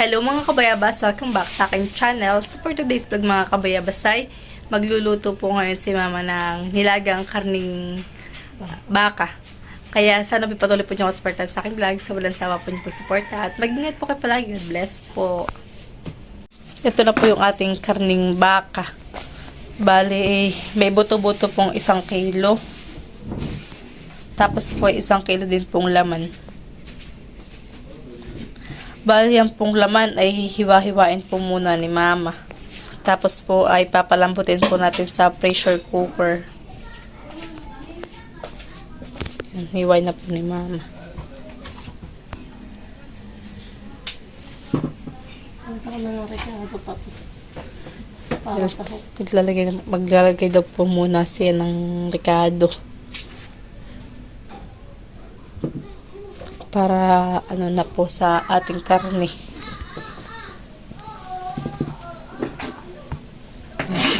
Hello mga kabayabas, welcome back sa aking channel. So for today's vlog mga kabayabas ay magluluto po ngayon si mama ng nilagang karning baka. Kaya sana patuloy po niyo ako supportan sa aking vlog. Sa walang sawa po niyo po suporta at mag-ingat po kayo palagi. God bless po. Ito na po yung ating karning baka. Bali, may buto-buto pong 1 kilo. Tapos po 1 kilo din pong laman. Bali, yan pong laman ay hiwa-hiwain po muna ni mama. Tapos po ay papalambutin po natin sa pressure cooker. Yan, hiway na po ni mama. Maglalagay daw po muna siya ng ricado. Para ano na po sa ating karne.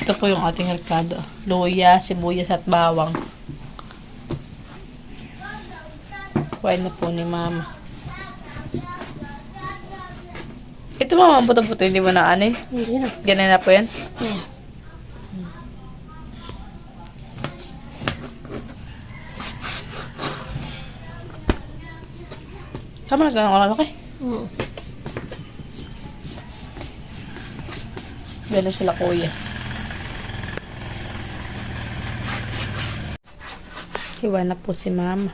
Ito po yung ating ricado. Luya, sibuyas at bawang. Kuhain na po ni mama. Ito mama, buto-buto, hindi mo na anin? Hindi na. Ganun na po yan? Tama na gano'n kalaki? Oo. Ganun sila kuya. Hiwa na po si mama.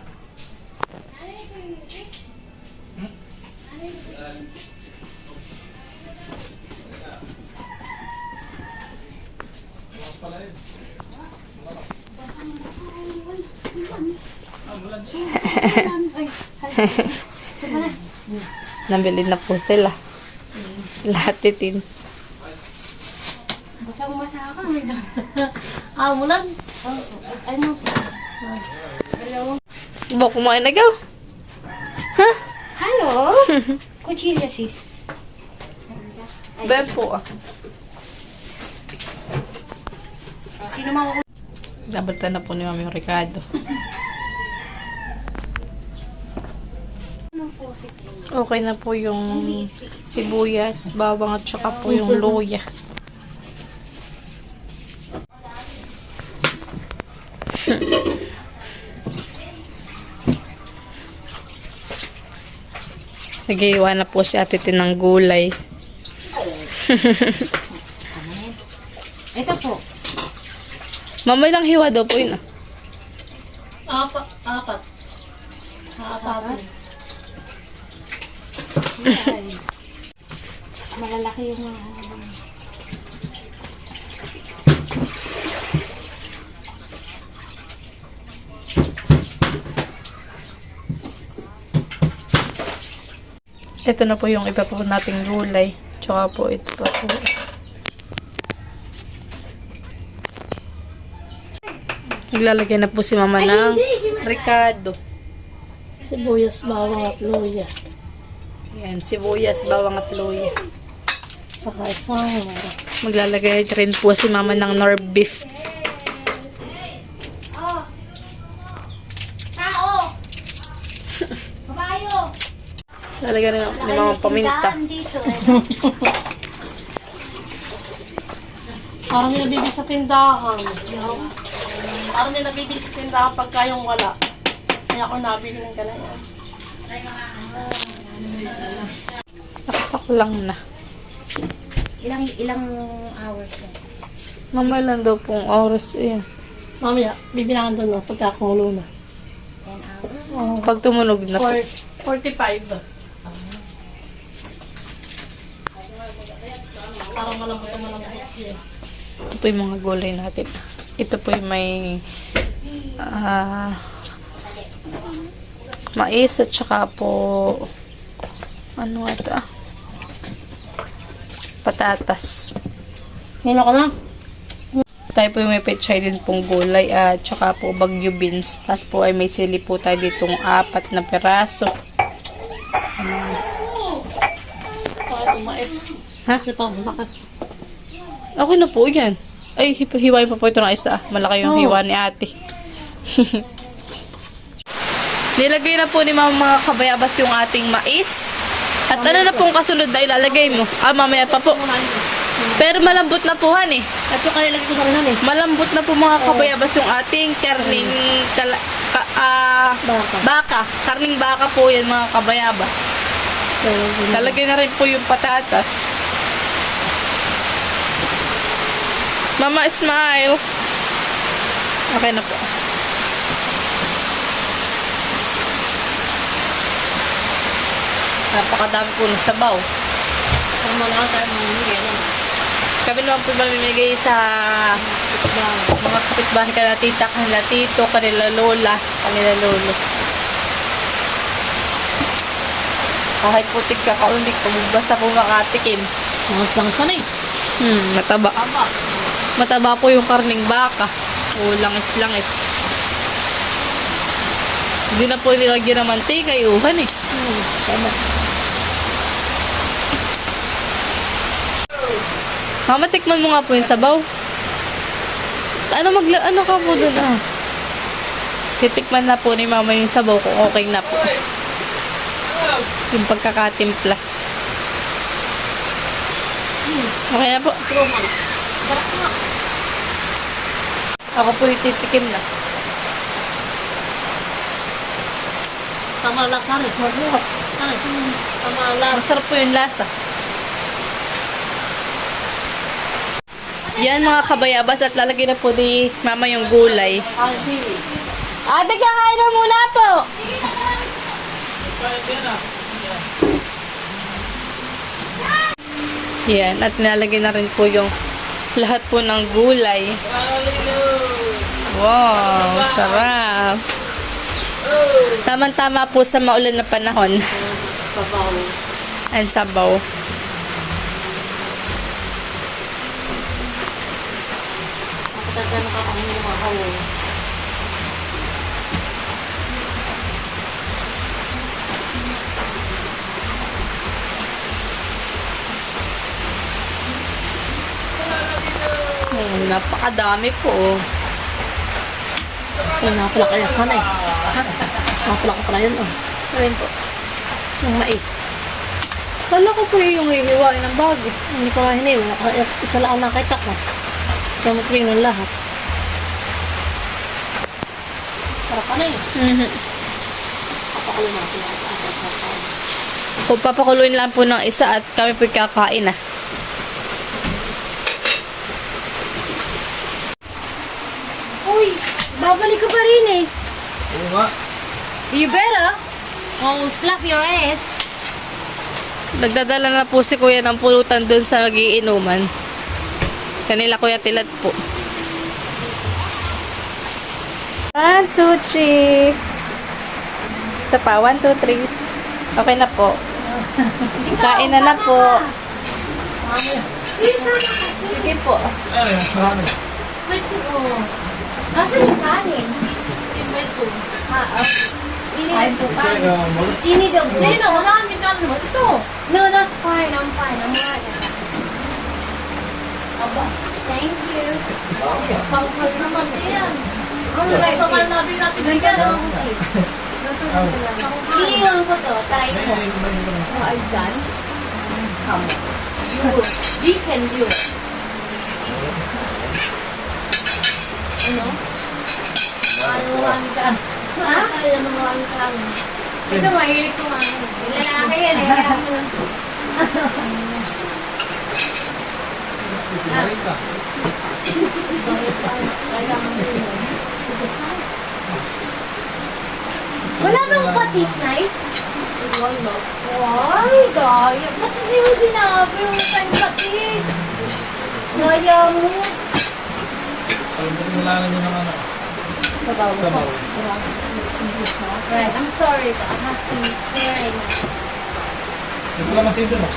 Nabili na po sila. Sila titin. Baka umasa ka. Mulan. Ano? Hello. Baka kumain na gaw. Ha? Hello? Kuchilya sis. Ben po ah. Sino mga Nabalta na po ni mami yung ricado. Okay na po yung sibuyas, bawang at saka po yung luya. Nag-iwan na po si Ate Tin ng gulay. Ito po. Mamay lang hiwa daw po yun ah. Apat. Malalaki yung mga Ito na po yung iba po nating gulay. Tsaka po ito pa po. Naglalagay na po si mama ng ricado. sibuyas, bawang at luya. Yan, sibuyas, bawang at luya. Saka isang Maglalagay rin po si mama ng nor beef. tao! Kabayo! Lalagay rin ni mama paminta. Parang nilabibig sa tindahan. Parang nilabibig sa tindahan pagka yung wala. Kaya ako nabili ng ganyan. Nakasak lang na. Ilang hours na? Mama lang daw pong oras eh. Mamaya, bibilangan doon no, pagka kumulo na. 10 hours? Pag tumunog na po. 45. Parang malambot. Ito po yung mga gulay natin. Ito po yung may mais at saka po ano ito patatas. Nino ko na? Tayo po yung may pechay din pong gulay at saka po bagyo beans. Tapos po ay may sili po tayo ditong 4 na peraso. Mais. Ha? Bakit? Okay na po yan. Ay, hiwain pa po ito ng isa. Malaki yung hiwa ni ate. Nilagay na po ni mama mga kabayabas yung ating mais. At ano na pong kasunod na ilalagay mo? Mamaya pa po. Pero malambot na po, han eh. At yung kanilagay ko sa kanan eh. Malambot na po mga kabayabas yung ating karning baka. Karning baka po yan mga kabayabas. Lalagay na rin po yung patatas. Mama, smile. Okay na po. Napakadami po ng sabaw. Ang mga tayo mamimigay na. Kami naman po mamimigay sa mga kapitbahay kanila tita, kanila tito, kanila lola, kanila lolo. Kahit putik ka kaundik, basta po makatikim. Langas-langasan eh. Mataba. Tama. Mataba po yung karning baka. O langis-langis. Hindi na po nilagyan ng mantika, iuhan eh. Tama. Mama, tikman mo nga po yung sabaw. Ano ka po dun ah? Titikman na po ni mama yung sabaw kung okay na po. Yung pagkakatimpla. Okay na po. Sarap nga. Ako po yung titikim na. Tama lasa rin. Tama lasa. Masarap po yung lasa. Yan mga kabayabas at lalagay na po ni mama yung gulay. Sili. Ate, kakain na muna po! Yan, at nilalagay na rin po yung lahat po ng gulay. Wow, sarap! Tama-tama po sa maulan na panahon. Sabaw. Ang sabaw. Kapatagdan ka kung hindi makahaw. Napakadami po. Ay, nakapala kaya ka na eh. Nakapala ka pala yun oh. Alin po? Yung mais. Kala ko po yung hihiwain ng bago. Hindi ko nga hiniwa. Isa lang ang nakita ko. Kaya mag-clean ng lahat. Sarap ka na eh. Papakulo natin ang apat. Kung papakuluin lang po ng isa at kami po kakain na. Uy, babalik ka pa rin eh. Oo nga. You better. Oh, slap your ass. Nagdadala na po si Kuya ng pulutan dun sa nagiinuman. Kanila Kuya Tilat po. 1, 2, 3. Isa pa, 1, 2, 3. Okay na po. Kain na po. Sige po. Ay, marami. Wait, oh. Nasaan yung kanin? Invite ko. Kain po pa. Teka, mag- Do you need a Hindi na, wala kami kanin mo. Ito. No, that's fine. I'm fine. I'm alright. Aba. Thank you. Pangkal naman. Ayan. Ang Like, like sa mahal namin natin bigyan. Ganito lang kasi. Iiwan ko to. Try ko. Ay, kumain ko na. Oh, I'm done. Come on. We can do it. Ano? Anuhan ka. Ha? Anuhan ka. Ito, mahilig ko nga. Yung lalaki yan eh. Kaya ano. Kumain ka. Wala bang patis, Night? Wala. Ay, gaya. Ba't hindi mo sinabi yung time patis? Gaya mo. Alam mo, wala na nyo ng ano. Sabaw mo. Sabaw. Right, I'm sorry, but I have to clear it. Ito lang ang sinto, no?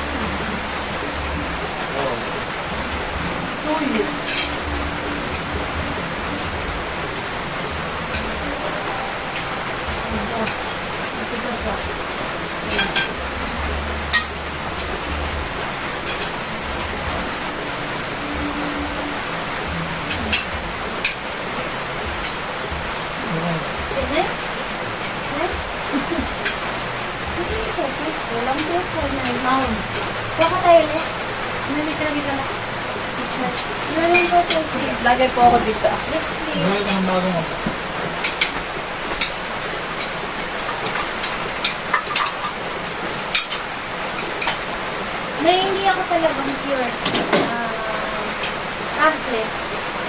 Next? Next? Walang pressure na Meron po po, sir. Lagay po ako dito. Yes, please. Gawin ka ng bagong ako. May hindi ako talagang pure. Catholic.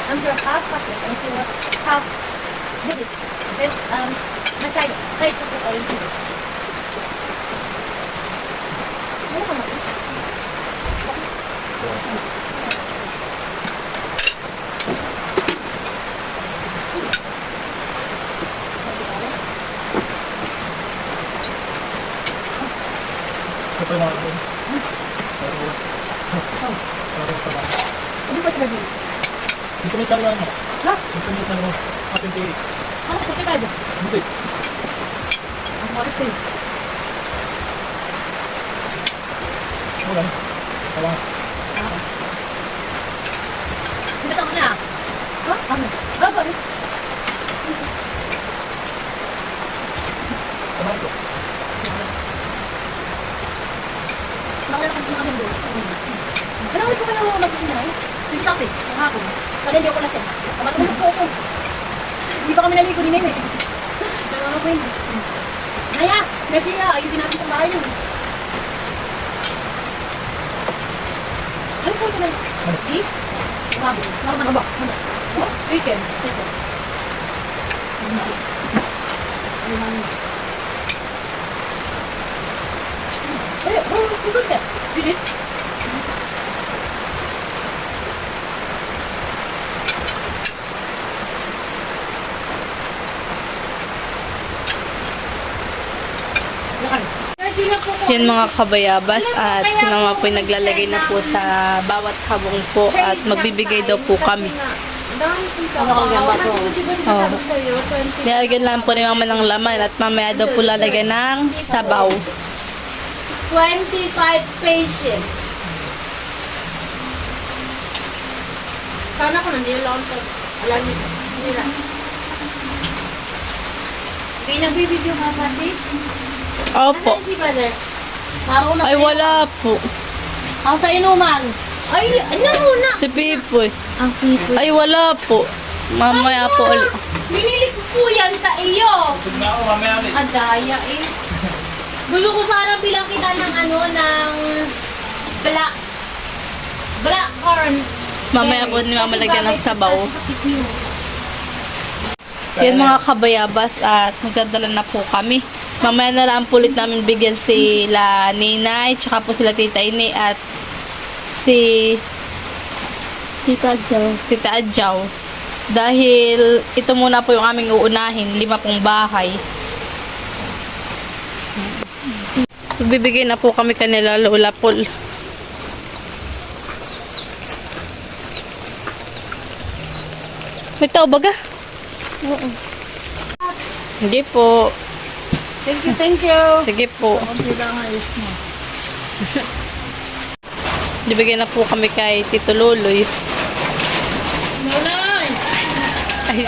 I'm pure half Catholic. I'm pure half Buddhist. But, masaya. Side ko po ay Hindu. Ano ka mati? Ito yung mga ito. Ano ba talaga? Dito may taruhan mo. Ha? Dito may taruhan. Ating tiri. Ano sa kita ba? Dito eh. Ang marit eh. Wala na. Tawang. Bitaw ko na. Ha? Ano? Ah, bakit? Tawang ito. Nakala ko sa mga doon. Ano ko kayo mag-inay? Sige sakti, ang hapon. Kaya hindi ako lasing. Matulog po ako. Hindi pa kami naligo ni Nene. Pero ano ko yun? Naya! Naya! Ayun natin sa bahay yun. Ano po ito na? Eh? Sabi. Ano ba? Oh? Weekend. Ito. Ikot ka. Bilit. Yan mga kabayabas at si mama po ay naglalagay na po sa bawat habong po at magbibigay daw po kami. Ano kang gamba to? Oo. Nilagyan lang po ni mama ng laman at mamaya daw po lalagyan ng sabaw. 25 patient. Sana ko nandiyan lang sa alam niyo. Nila. May nagbibideo ka pa, sis? Opo. Ano si brother? Maro na. Ay wala po. Ang sa inuman. Ay, ano muna? Si Pipoy. Ang people. Ay wala po. Mamaya po ulit. Binili ko po yan sa iyo. Busog na ako mamaya ulit. Adaya eh. Gusto ko sana bilang kita ng ano, ng black corn. Mamaya po ni mama lagyan ng sabaw. Yan mga kabayabas at magdadala na po kami. Mamaya na lang po ulit namin bigyan sila Ninay, tsaka po sila Tita Ini at si Tita Joe. Tita Adjaw. Dahil ito muna po yung aming uunahin, 5 pong bahay. Bibigay na po kami kanila Lola Paul. May tao baga? Oo. Hindi po. Thank you. Sige po. Hindi lang ayos mo. Bibigay na po kami kay Tito Loloy. Nalay! Ay.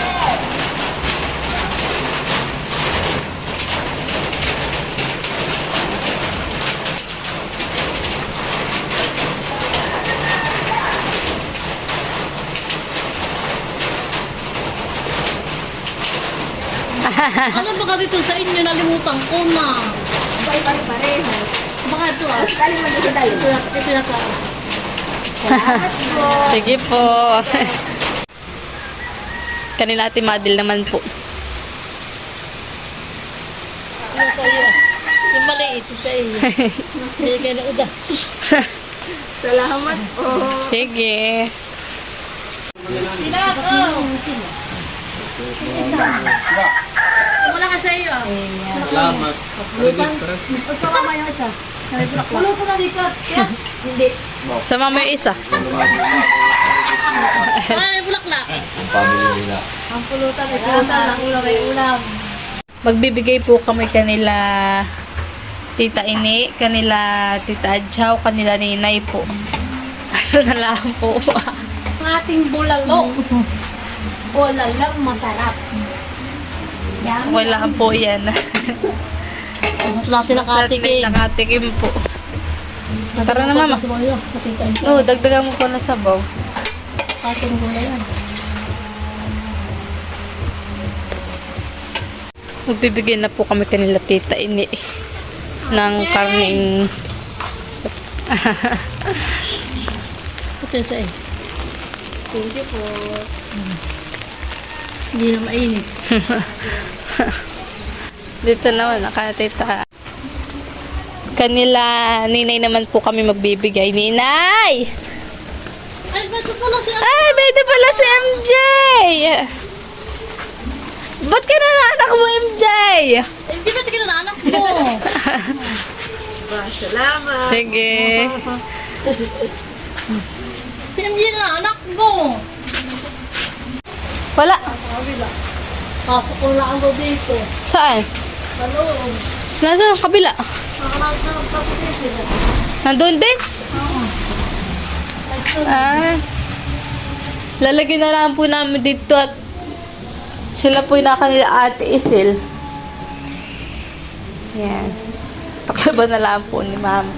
Ano ba ka dito sa inyo? Nalimutan ko na. Bye-bye parehas. Baka ito ah. Dali mo dito, dali. Ito na ka. Sige po. Kanina Ate Madil naman po. Ano sa iyo? Yung maliit sa iyo. Hindi kayo na uda. Salamat po. Sige. Sila ako. Wala ka sa iyo ah. Salamat. Gusto ka yung isa. Puluto na dito. Yeah. Hindi. Sa mama yung isa. Ay, bulaklak. Ang pulutan ay pulutan. Ang ulam ay ulam. Magbibigay po kami kanila Tita Ini, kanila Tita Adjaw, kanila Ninay po. Ano na lang po. Ang ating bulalo. Bulalang masarap. Yummy. Wala po yan. Mas natin nakatikim. Nakatikim po. Tara na mama. Oo, dagdagan mo po na sabaw. Katong gulay yan. Magbibigay na po kami kanila tita ini ng karning Ito yung sa'yo. Thank you po. Hindi na mainit. dito naman nakatita. Kanila ninay naman po kami magbibigay. Ninay! Ay, basta pala si Ay, pwede pala si MJ! Ba't ka na anak mo, MJ? Hindi ba sige na anak mo? Salamat. Sige. Si MJ na anak mo. Wala. Pasok ko lang ako dito. Saan? Sa loob. Nasa kabila. Nakaraan na ng kapatid sila. Nandun din? Ah. Lalagyan na lang po namin dito at sila po yung kanila Ate Isil. Yan. Taklaban na lang po ni Mama.